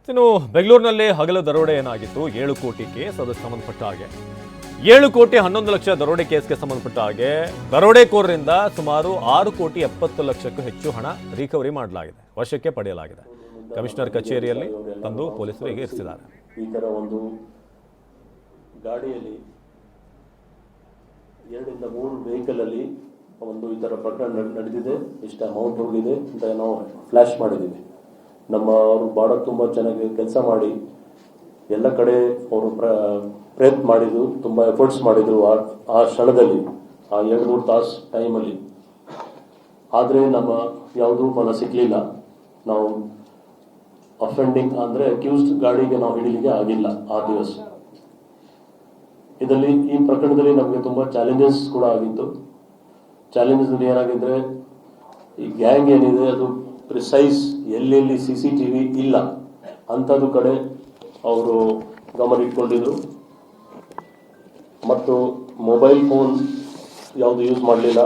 ಇನ್ನು ಬೆಂಗಳೂರಿನಲ್ಲಿ ಹಗಲು ದರೋಡೆ ಏನಾಗಿತ್ತು 7 ಕೋಟಿ ಕೇಸ್ ಅದಕ್ಕೆ ಸಂಬಂಧಪಟ್ಟ ಹಾಗೆ 7 ಕೋಟಿ 11 ಲಕ್ಷ ದರೋಡೆ ಕೇಸ್ಗೆ ಸಂಬಂಧಪಟ್ಟ ಹಾಗೆ ದರೋಡೆಕೋರರಿಂದ ಸುಮಾರು 6 ಕೋಟಿ 70 ಲಕ್ಷಕ್ಕೂ ಹೆಚ್ಚು ಹಣ ರಿಕವರಿ ಮಾಡಲಾಗಿದೆ, ವಶಕ್ಕೆ ಪಡೆಯಲಾಗಿದೆ. ಕಮಿಷನರ್ ಕಚೇರಿಯಲ್ಲಿ ತಂದು ಪೊಲೀಸರಿಗೆ ಇರಿಸಿದ್ದಾರೆ. ಈ ತರ ಒಂದು ಗಾಡಿಯಲ್ಲಿ 2 ಇಂದ 3 ವೆಹಿಕಲ್ ಅಲ್ಲಿ ಒಂದು ಈ ತರ ಪ್ರಕರಣ ನಡೆದಿದೆ, ಇಷ್ಟು ಅಮೌಂಟ್ ಹೋಗಿದೆ ಅಂತ ನಾವು ಫ್ಲಾಶ್ ಮಾಡಿದ್ದೀವಿ. ಅವರು ಭಾಳ ತುಂಬ ಚೆನ್ನಾಗಿ ಕೆಲಸ ಮಾಡಿ ಎಲ್ಲ ಕಡೆ ಅವರು ಪ್ರಯತ್ನ ಮಾಡಿದ್ರು, ತುಂಬ ಎಫರ್ಟ್ಸ್ ಮಾಡಿದ್ರು ಆ ಕ್ಷಣದಲ್ಲಿ, ಆ 2-3 ತಾಸು ಟೈಮಲ್ಲಿ. ಆದರೆ ನಮ್ಮ ಯಾವುದೂ ಫಲ ಸಿಗಲಿಲ್ಲ. ನಾವು ಅಫೆಂಡಿಂಗ್ ಅಂದರೆ ಅಕ್ಯೂಸ್ಡ್ ಗಾಡಿಗೆ ನಾವು ಹಿಡಿಲಿಕ್ಕೆ ಆಗಿಲ್ಲ ಆ ದಿವಸ. ಇದರಲ್ಲಿ ಈ ಪ್ರಕರಣದಲ್ಲಿ ನಮಗೆ ತುಂಬ ಚಾಲೆಂಜಸ್ ಕೂಡ ಆಗಿತ್ತು. ಚಾಲೆಂಜಸ್ ಏನಾಗಿದ್ರೆ, ಈ ಗ್ಯಾಂಗ್ ಏನಿದೆ ಅದು ಪ್ರಿಸೈಸ್ ಎಲ್ಲೆಲ್ಲಿ CCTV ಇಲ್ಲ ಅಂಥದ್ದು ಕಡೆ ಅವರು ಗಮನ ಇಟ್ಕೊಂಡಿದ್ರು. ಮತ್ತು ಮೊಬೈಲ್ ಫೋನ್ ಯಾವುದು ಯೂಸ್ ಮಾಡಲಿಲ್ಲ.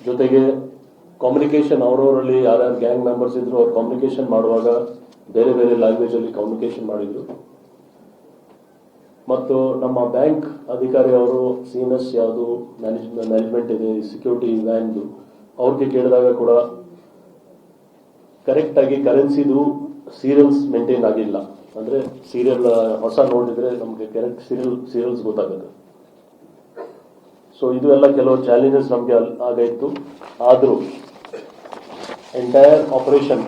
ಜೊತೆಗೆ ಕಮ್ಯುನಿಕೇಷನ್ ಅವರವರಲ್ಲಿ ಯಾರ್ಯಾರು ಗ್ಯಾಂಗ್ ಮೆಂಬರ್ಸ್ ಇದ್ರು ಅವ್ರು ಕಮ್ಯುನಿಕೇಷನ್ ಮಾಡುವಾಗ ಬೇರೆ ಬೇರೆ ಲ್ಯಾಂಗ್ವೇಜಲ್ಲಿ ಕಮ್ಯುನಿಕೇಷನ್ ಮಾಡಿದ್ರು. ಮತ್ತು ನಮ್ಮ ಬ್ಯಾಂಕ್ ಅಧಿಕಾರಿ ಅವರು CMS ಯಾವುದು ಮ್ಯಾನೇಜ್ಮೆಂಟ್ ಇದೆ ಸೆಕ್ಯೂರಿಟಿ ವ್ಯಾನ್ದು ಅವ್ರಿಗೆ ಕೇಳಿದಾಗ ಕೂಡ ಕರೆಕ್ಟಾಗಿ ಕರೆನ್ಸಿದು ಸೀರಿಯಲ್ಸ್ ಮೇಂಟೈನ್ ಆಗಿಲ್ಲ. ಅಂದರೆ ಸೀರಿಯಲ್ ಹೊಸ ನೋಡಿದ್ರೆ ನಮಗೆ ಕರೆಕ್ಟ್ ಸೀರಿಯಲ್ಸ್ ಗೊತ್ತಾಗುತ್ತೆ. ಸೊ ಇದು ಎಲ್ಲ ಕೆಲವು ಚಾಲೆಂಜಸ್ ನಮಗೆ ಆಗಿತ್ತು. ಆದರೂ ಎಂಟೈರ್ ಆಪರೇಷನ್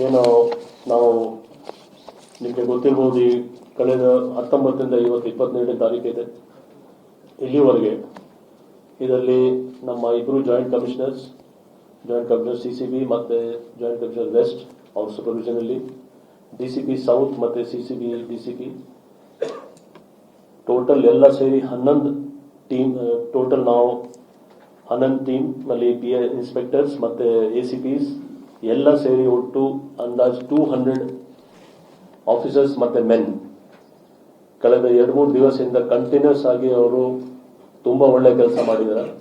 ಏನು ನಾವು ನಿಮಗೆ ಗೊತ್ತಿರ್ಬೋದು, ಈ ಕಳೆದ 19ರಿಂದ ಇವತ್ತು 22ನೇ ತಾರೀಕಿದೆ ಇಲ್ಲಿವರೆಗೆ ಇದರಲ್ಲಿ ನಮ್ಮ ಇಬ್ಬರು ಜಾಯಿಂಟ್ ಕಮಿಷನರ್ CCB ಮತ್ತು ಜಾಯಿಂಟ್ ಕಮಿಷನರ್ ವೆಸ್ಟ್ ಅವ್ರ ಸೂಪರ್ವಿಷನಲ್ಲಿ, DCP ಸೌತ್ ಮತ್ತು CCB DCP ಟೋಟಲ್ ಎಲ್ಲ ಸೇರಿ 11 ಟೀಮ್, ಟೋಟಲ್ ನಾವು 11 ಟೀಮ್ ನಲ್ಲಿ PI ಇನ್ಸ್ಪೆಕ್ಟರ್ಸ್ ಮತ್ತು ACPs ಎಲ್ಲ ಸೇರಿ ಒಟ್ಟು ಅಂದಾಜು 200 ಆಫೀಸರ್ಸ್ ಮತ್ತು ಮೆನ್ ಕಳೆದ 2-3 ದಿವಸದಿಂದ ಕಂಟಿನ್ಯೂಸ್ ಆಗಿ ಅವರು ತುಂಬ ಒಳ್ಳೆ ಕೆಲಸ ಮಾಡಿದ್ದಾರೆ.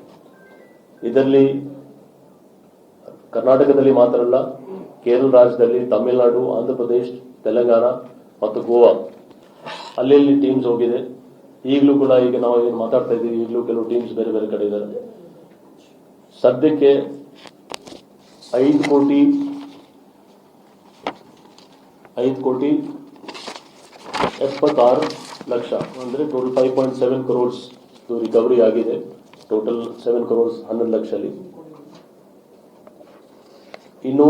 ಇದರಲ್ಲಿ ಕರ್ನಾಟಕದಲ್ಲಿ ಮಾತ್ರ ಅಲ್ಲ, ಕೇರಳ ರಾಜ್ಯದಲ್ಲಿ, ತಮಿಳುನಾಡು, ಆಂಧ್ರ ಪ್ರದೇಶ್, ತೆಲಂಗಾಣ ಮತ್ತು ಗೋವಾ ಅಲ್ಲಿ ಟೀಮ್ಸ್ ಹೋಗಿದೆ. ಈಗಲೂ ಕೂಡ ಈಗ ನಾವು ಏನು ಮಾತಾಡ್ತಾ ಇದ್ದೀವಿ, ಈಗಲೂ ಕೆಲವು ಟೀಮ್ಸ್ ಬೇರೆ ಬೇರೆ ಕಡೆ ಇದ್ದಾರೆ. ಸದ್ಯಕ್ಕೆ 5 ಕೋಟಿ 76 ಲಕ್ಷ ಅಂದರೆ ಟೋಟಲ್ 5.7 crores ರಿಕವರಿ ಆಗಿದೆ. ಟೋಟಲ್ 7 crores 11 ಲಕ್ಷದಲ್ಲಿ ಇನ್ನೂ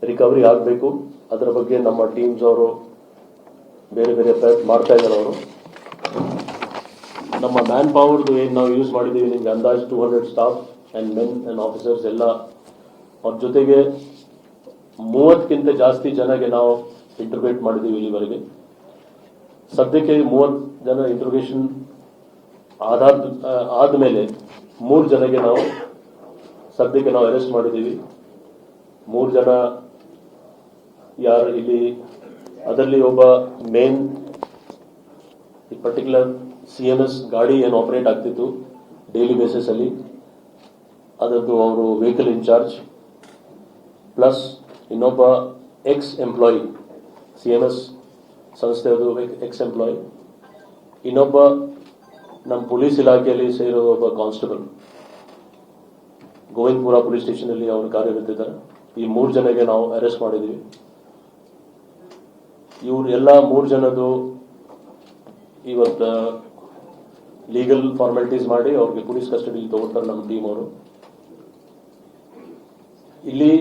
ರಿಕವರಿ ಆಗಬೇಕು. ಅದರ ಬಗ್ಗೆ ನಮ್ಮ ಟೀಮ್ಸ್ ಅವರು ಬೇರೆ ಬೇರೆ ಪ್ರಯತ್ನ ಮಾಡ್ತಾ ಇದ್ದಾರೆ. ಅವರು ನಮ್ಮ ಮ್ಯಾನ್ ಪವರ್ದು ಏನು ನಾವು ಯೂಸ್ ಮಾಡಿದ್ದೀವಿ ನಿಮಗೆ ಅಂದಾಜು 200 staff and men and officers ಎಲ್ಲ, ಅವ್ರ ಜೊತೆಗೆ 30ಕ್ಕಿಂತ ಜಾಸ್ತಿ ಜನಗೆ ನಾವು ಇಂಟರ್ವೇಟ್ ಮಾಡಿದ್ದೀವಿ ಇಲ್ಲಿವರೆಗೆ. ಸದ್ಯಕ್ಕೆ 30 ಜನ ಇಂಟ್ರೋಗೇಷನ್ ಆದಮೇಲೆ 3 ಜನಗೆ ನಾವು ಸದ್ಯಕ್ಕೆ ನಾವು ಅರೆಸ್ಟ್ ಮಾಡಿದ್ದೀವಿ. 3 ಜನ ಯಾರು ಇಲ್ಲಿ, ಅದರಲ್ಲಿ ಒಬ್ಬ ಮೇನ್ ಈ ಪರ್ಟಿಕ್ಯುಲರ್ CMS ಗಾಡಿ ಏನು ಆಪರೇಟ್ ಆಗ್ತಿತ್ತು ಡೈಲಿ ಬೇಸಿಸ್ ಅಲ್ಲಿ, ಅದರದ್ದು ಅವರು ವೆಹಿಕಲ್ ಇನ್ಚಾರ್ಜ್, ಪ್ಲಸ್ ಇನ್ನೊಬ್ಬ ಎಕ್ಸ್-ಎಂಪ್ಲಾಯಿ CMS ಸಂಸ್ಥೆಯದು ಎಕ್ಸ್-ಎಂಪ್ಲಾಯಿ, ಇನ್ನೊಬ್ಬ ನಮ್ಮ ಪೊಲೀಸ್ ಇಲಾಖೆಯಲ್ಲಿ ಸೇರೋ ಒಬ್ಬ ಕಾನ್ಸ್ಟೇಬಲ್ ಗೋವಿಂದಪುರ ಪೊಲೀಸ್ ಸ್ಟೇಷನ್ ಅಲ್ಲಿ ಅವರು ಕಾರ್ಯನಿರ್ವಹಿಸಿದ್ದಾರೆ. ಈ 3 ಜನಗೆ ನಾವು ಅರೆಸ್ಟ್ ಮಾಡಿದ್ದೀವಿ. ಇವ್ರು ಎಲ್ಲ 3 ಜನದು ಇವತ್ತು ಲೀಗಲ್ ಫಾರ್ಮಾಲಿಟೀಸ್ ಮಾಡಿ ಅವ್ರಿಗೆ ಪೊಲೀಸ್ ಕಸ್ಟಡಿ ತಗೊಳ್ತಾರೆ ನಮ್ಮ ಟೀಮ್ ಅವರು. ಇಲ್ಲಿ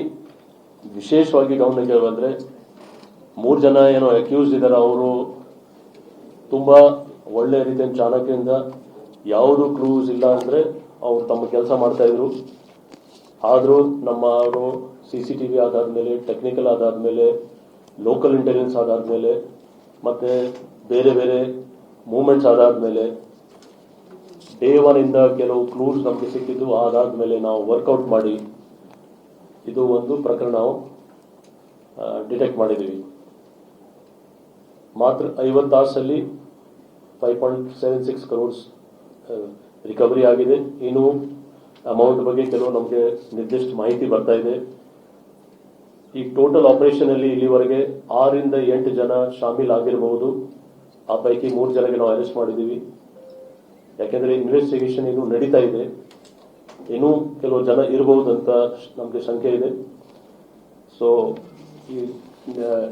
ವಿಶೇಷವಾಗಿ ಗಮನಕ್ಕೆ ಬಂದ್ರೆ 3 ಜನ ಏನೋ ಅಕ್ಯೂಸ್ಡ್ ಇದ್ದಾರೆ, ಅವರು ತುಂಬಾ ಒಳ್ಳೆ ರೀತಿಯ ಚಾಣಕ್ಯದಿಂದ ಯಾವುದು ಕ್ಲೂಸ್ ಇಲ್ಲ ಅಂದ್ರೆ ಅವ್ರು ತಮ್ಮ ಕೆಲಸ ಮಾಡ್ತಾ ಇದ್ರು. ಆದರೂ ನಮ್ಮ ಅವರು CCTV ಆದಾದ್ಮೇಲೆ, ಟೆಕ್ನಿಕಲ್ ಆದಾದ್ಮೇಲೆ, ಲೋಕಲ್ ಇಂಟೆಲಿಜೆನ್ಸ್ ಆದಾದ್ಮೇಲೆ, ಮತ್ತೆ ಬೇರೆ ಬೇರೆ ಮೂವ್ಮೆಂಟ್ಸ್ ಆದಾದ್ಮೇಲೆ ಡೇ 1 ಇಂದ ಕೆಲವು ಕ್ಲೂಸ್ ನಮಗೆ ಸಿಕ್ಕಿದ್ದು. ಅದಾದ್ಮೇಲೆ ನಾವು ವರ್ಕೌಟ್ ಮಾಡಿ ಇದು ಒಂದು ಪ್ರಕರಣ ನಾವು ಡಿಟೆಕ್ಟ್ ಮಾಡಿದ್ದೀವಿ. ಮಾತ್ರ 50 ತಾಸಲ್ಲಿ 5.76 crores ರಿಕವರಿ ಆಗಿದೆ. ಇನ್ನು ಅಮೌಂಟ್ ಬಗ್ಗೆ ಕೆಲವು ನಮಗೆ ನಿರ್ದಿಷ್ಟ ಮಾಹಿತಿ ಬರ್ತಾ ಇದೆ. ಈ ಟೋಟಲ್ ಆಪರೇಷನ್ ಅಲ್ಲಿ ಇಲ್ಲಿವರೆಗೆ 6 ರಿಂದ 8 ಜನ ಶಾಮೀಲ್ ಆಗಿರಬಹುದು. ಆ ಪೈಕಿ 3 ಜನಕ್ಕೆ ನಾವು ಅರೆಸ್ಟ್ ಮಾಡಿದ್ದೀವಿ. ಯಾಕೆಂದ್ರೆ ಇನ್ವೆಸ್ಟಿಗೇಷನ್ ಇನ್ನೂ ನಡೀತಾ ಇದೆ, ಇನ್ನೂ ಕೆಲವು ಜನ ಇರಬಹುದು ಅಂತ ನಮಗೆ ಶಂಕೆ ಇದೆ. ಸೊ ಈ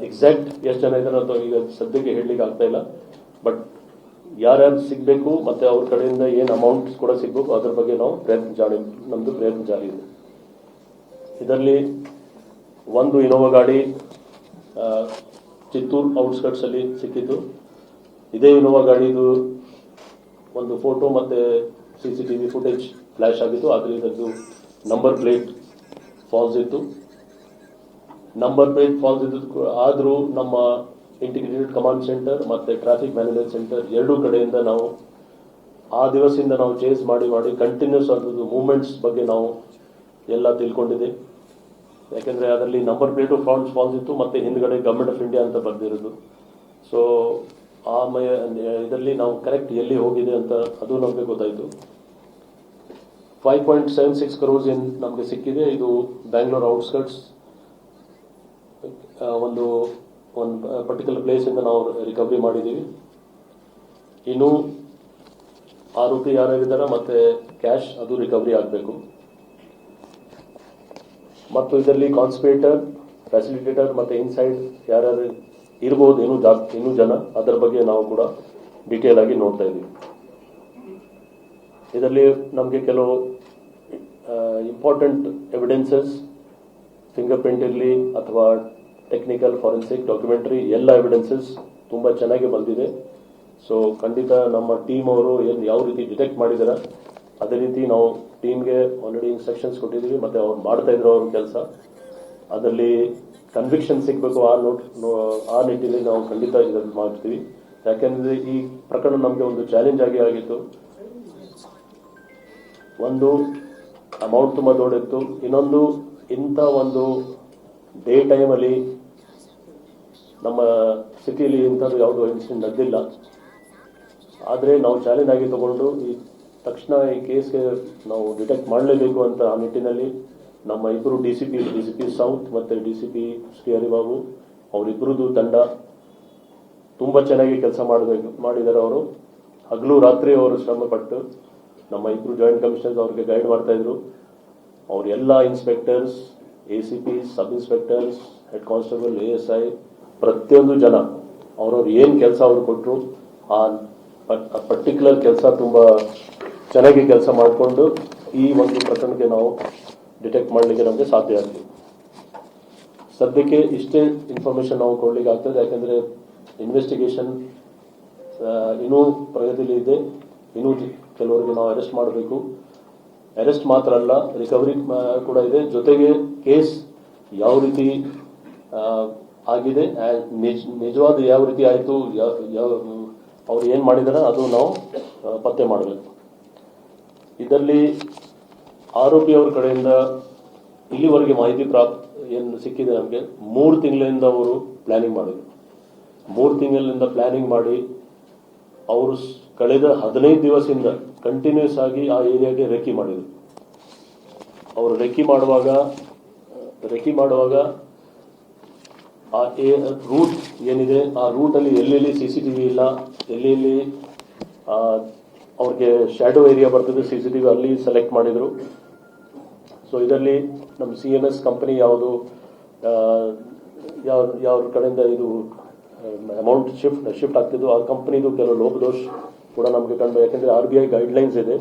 ಎಕ್ಸಾಕ್ಟ್ ಎಷ್ಟು ಜನ ಇದ್ದಾರೆ ಅಂತ ಈಗ ಸದ್ಯಕ್ಕೆ ಹೇಳಲಿಕ್ಕೆ ಆಗ್ತಾ ಇಲ್ಲ. ಬಟ್ ಯಾರ್ಯಾರು ಸಿಗಬೇಕು ಮತ್ತೆ ಅವ್ರ ಕಡೆಯಿಂದ ಏನು ಅಮೌಂಟ್ ಕೂಡ ಸಿಗಬೇಕು ಅದ್ರ ಬಗ್ಗೆ ನಾವು ನಮ್ದು ಪ್ರಯತ್ನ ಜಾರಿ ಇದೆ. ಇದರಲ್ಲಿ ಒಂದು ಇನೋವಾ ಗಾಡಿ ಚಿತ್ತೂರು ಔಟ್ಸ್ಕಟ್ಸ್ ಅಲ್ಲಿ ಸಿಕ್ಕಿತ್ತು. ಇದೇ ಇನೋವಾ ಗಾಡಿದು ಒಂದು ಫೋಟೋ ಮತ್ತೆ CCTV ಫುಟೇಜ್ ಫ್ಲಾಶ್ ಆಗಿತ್ತು. ಆದರೆ ಇದರದ್ದು ನಂಬರ್ ಪ್ಲೇಟ್ ಫಾಲ್ಸ್ ಇತ್ತು. ನಂಬರ್ ಪ್ಲೇಟ್ ಫಾಲ್ಸ್ ಇದ್ದು ಆದರೂ ನಮ್ಮ ಇಂಟಿಗ್ರೇಟೆಡ್ ಕಮಾಂಡ್ ಸೆಂಟರ್ ಮತ್ತೆ ಟ್ರಾಫಿಕ್ ಮ್ಯಾನೇಜ್ಮೆಂಟ್ ಸೆಂಟರ್ ಎರಡೂ ಕಡೆಯಿಂದ ನಾವು ಆ ದಿವಸದಿಂದ ನಾವು ಚೇಸ್ ಮಾಡಿ ಕಂಟಿನ್ಯೂಸ್ ಅದ್ರದ್ದು ಮೂವ್ಮೆಂಟ್ಸ್ ಬಗ್ಗೆ ನಾವು ಎಲ್ಲ ತಿಳ್ಕೊಂಡಿದೆ. ಯಾಕೆಂದರೆ ಅದರಲ್ಲಿ ನಂಬರ್ ಪ್ಲೇಟು ಫಾಲ್ಸ್ ಇತ್ತು ಮತ್ತೆ ಹಿಂದ್ಗಡೆ ಗವರ್ಮೆಂಟ್ ಆಫ್ ಇಂಡಿಯಾ ಅಂತ ಬರೆದಿರೋದು. ಸೊ ಇದರಲ್ಲಿ ನಾವು ಕರೆಕ್ಟ್ ಎಲ್ಲಿ ಹೋಗಿದೆ ಅಂತ ಅದು ನಮಗೆ ಗೊತ್ತಾಯಿತು. 5.76 crores ನಮಗೆ ಸಿಕ್ಕಿದೆ. ಇದು ಬ್ಯಾಂಗ್ಳೂರ್ ಔಟ್ಸ್ಕಟ್ಸ್ ಒಂದು ಪರ್ಟಿಕ್ಯುಲರ್ ಪ್ಲೇಸ್ ಇಂದ ನಾವು ರಿಕವರಿ ಮಾಡಿದ್ದೀವಿ. ಇನ್ನು ಆರೋಪಿ ಯಾರ್ಯಾರಿದ್ದಾರೆ ಮತ್ತೆ ಕ್ಯಾಶ್ ಅದು ರಿಕವರಿ ಆಗಬೇಕು. ಮತ್ತು ಇದರಲ್ಲಿ ಕಾನ್ಸ್ಪಿರೇಟರ್, ಫ್ಯಾಸಿಲಿಟೇಟರ್ ಮತ್ತೆ ಇನ್ಸೈಡ್ ಯಾರ್ಯಾರು ಇರ್ಬೋದು ಇನ್ನೂ ಜನ, ಅದರ ಬಗ್ಗೆ ನಾವು ಕೂಡ ಡೀಟೇಲ್ ಆಗಿ ನೋಡ್ತಾ ಇದ್ದೀವಿ. ಇದರಲ್ಲಿ ನಮಗೆ ಕೆಲವು ಇಂಪಾರ್ಟೆಂಟ್ ಎವಿಡೆನ್ಸಸ್, ಫಿಂಗರ್ ಪ್ರಿಂಟ್ ಇರಲಿ ಅಥವಾ ಟೆಕ್ನಿಕಲ್ ಫಾರೆನ್ಸಿಕ್ ಡಾಕ್ಯುಮೆಂಟ್ರಿ ಎಲ್ಲ ಎವಿಡೆನ್ಸಸ್ ತುಂಬ ಚೆನ್ನಾಗಿ ಬಂದಿದೆ. ಸೊ ಖಂಡಿತ ನಮ್ಮ ಟೀಮ್ ಅವರು ಯಾವ ರೀತಿ ಡಿಟೆಕ್ಟ್ ಮಾಡಿದ್ದಾರೆ ಅದೇ ರೀತಿ ನಾವು ಟೀಮ್ಗೆ ಆಲ್ರೆಡಿ ಇನ್ಸ್ಟ್ರಕ್ಷನ್ಸ್ ಕೊಟ್ಟಿದ್ದೀವಿ ಮತ್ತು ಅವ್ರು ಮಾಡ್ತಾ ಇದ್ರು ಅವ್ರ ಕೆಲಸ. ಅದರಲ್ಲಿ ಕನ್ವಿಕ್ಷನ್ ಸಿಗಬೇಕು ಆ ನಿಟ್ಟಿನಲ್ಲಿ ನಾವು ಖಂಡಿತ ಇದನ್ನು ಮಾಡ್ತೀವಿ. ಯಾಕೆಂದರೆ ಈ ಪ್ರಕರಣ ನಮಗೆ ಒಂದು ಚಾಲೆಂಜ್ ಆಗಿತ್ತು. ಒಂದು ಅಮೌಂಟ್ ತುಂಬ ದೊಡ್ಡಿತ್ತು, ಇನ್ನೊಂದು ಇಂಥ ಒಂದು ಡೇ ಟೈಮಲ್ಲಿ ನಮ್ಮ ಸಿಟಿಯಲ್ಲಿ ಇಂಥದ್ದು ಯಾವುದೋ ಇನ್ಸಿಡೆಂಟ್ ನಡೆದಿಲ್ಲ. ಆದರೆ ನಾವು ಚಾಲೆಂಜ್ ಆಗಿ ತಗೊಂಡು ತಕ್ಷಣ ಈ ಕೇಸ್ಗೆ ನಾವು ಡಿಟೆಕ್ಟ್ ಮಾಡಲೇಬೇಕು ಅಂತ ಆ ನಿಟ್ಟಿನಲ್ಲಿ ನಮ್ಮ ಇಬ್ಬರು ಡಿ.ಸಿ.ಪಿ ಸೌತ್ ಮತ್ತು ಡಿ.ಸಿ.ಪಿ ಶ್ರೀ ಹರಿಬಾಬು ಅವರಿಬ್ಬರದ್ದು ತಂಡ ತುಂಬ ಚೆನ್ನಾಗಿ ಕೆಲಸ ಮಾಡಿದ್ದಾರೆ. ಅವರು ಹಗಲು ರಾತ್ರಿ ಅವರು ಶ್ರಮಪಟ್ಟು ನಮ್ಮ ಇಬ್ಬರು ಜಾಯಿಂಟ್ ಕಮಿಷನರ್ಸ್ ಅವ್ರಿಗೆ ಗೈಡ್ ಮಾಡ್ತಾಯಿದ್ರು. ಅವ್ರ ಎಲ್ಲ ಇನ್ಸ್ಪೆಕ್ಟರ್ಸ್, ACP, ಸಬ್ ಇನ್ಸ್ಪೆಕ್ಟರ್ಸ್, ಹೆಡ್ ಕಾನ್ಸ್ಟೇಬಲ್, ASI ಪ್ರತಿಯೊಂದು ಜನ ಅವ್ರವ್ರು ಏನು ಕೆಲಸ ಅವರು ಕೊಟ್ಟರು ಆ ಪರ್ಟಿಕ್ಯುಲರ್ ಕೆಲಸ ತುಂಬ ಚೆನ್ನಾಗಿ ಕೆಲಸ ಮಾಡಿಕೊಂಡು ಈ ಒಂದು ಪ್ರಕರಣಕ್ಕೆ ನಾವು ಡಿಟೆಕ್ಟ್ ಮಾಡಲಿಕ್ಕೆ ನಮಗೆ ಸಾಧ್ಯ ಆಗ್ತದೆ. ಸದ್ಯಕ್ಕೆ ಇಷ್ಟೇ ಇನ್ಫಾರ್ಮೇಷನ್ ನಾವು ಕೊಡಲಿಕ್ಕೆ ಆಗ್ತದೆ. ಯಾಕೆಂದರೆ ಇನ್ವೆಸ್ಟಿಗೇಷನ್ ಇನ್ನೂ ಪ್ರಗತಿಯಲ್ಲಿ ಇದೆ. ಇನ್ನೂ ಕೆಲವರಿಗೆ ನಾವು ಅರೆಸ್ಟ್ ಮಾಡಬೇಕು. ಅರೆಸ್ಟ್ ಮಾತ್ರ ಅಲ್ಲ, ರಿಕವರಿ ಕೂಡ ಇದೆ. ಜೊತೆಗೆ ಕೇಸ್ ಯಾವ ರೀತಿ ಆಗಿದೆ, ನಿಜವಾದ ಯಾವ ರೀತಿ ಆಯಿತು, ಅವ್ರು ಏನು ಮಾಡಿದಾರೆ ಅದು ನಾವು ಪತ್ತೆ ಮಾಡಬೇಕು. ಇದರಲ್ಲಿ ಆರೋಪಿಯವ್ರ ಕಡೆಯಿಂದ ಇಲ್ಲಿವರೆಗೆ ಮಾಹಿತಿ ಏನು ಸಿಕ್ಕಿದೆ ನಮಗೆ, 3 ತಿಂಗಳಿಂದ ಅವರು ಪ್ಲಾನಿಂಗ್ ಮಾಡಿದರು. 3 ತಿಂಗಳಿಂದ ಪ್ಲಾನಿಂಗ್ ಮಾಡಿ ಅವರು ಕಳೆದ 15 ದಿವಸದಿಂದ ಕಂಟಿನ್ಯೂಸ್ ಆಗಿ ಆ ಏರಿಯಾಗೆ ರೆಕ್ಕಿ ಮಾಡಿದರು. ಅವರು ರೆಕ್ಕಿ ಮಾಡುವಾಗ ಆ ರೂಟ್ ಏನಿದೆ ಆ ರೂಟಲ್ಲಿ ಎಲ್ಲೆಲ್ಲಿ CCTV ಇಲ್ಲ, ಎಲ್ಲೆಲ್ಲಿ ಅವ್ರಿಗೆ ಶ್ಯಾಡೋ ಏರಿಯಾ ಬರ್ತದೆ CCTV ಅಲ್ಲಿ ಸೆಲೆಕ್ಟ್ ಮಾಡಿದರು. ಸೊ ಇದರಲ್ಲಿ ನಮ್ಮ CMS ಕಂಪನಿ ಯಾವ ಕಡೆಯಿಂದ ಇದು ಅಮೌಂಟ್ ಶಿಫ್ಟ್ ಆಗ್ತಿದ್ದು ಆ ಕಂಪನಿದು ಕೆಲವು ಲೋಪದೋಷ ಕೂಡ ನಮಗೆ ಕಂಡು. ಯಾಕೆಂದರೆ RBI ಗೈಡ್ಲೈನ್ಸ್ ಇದೆ,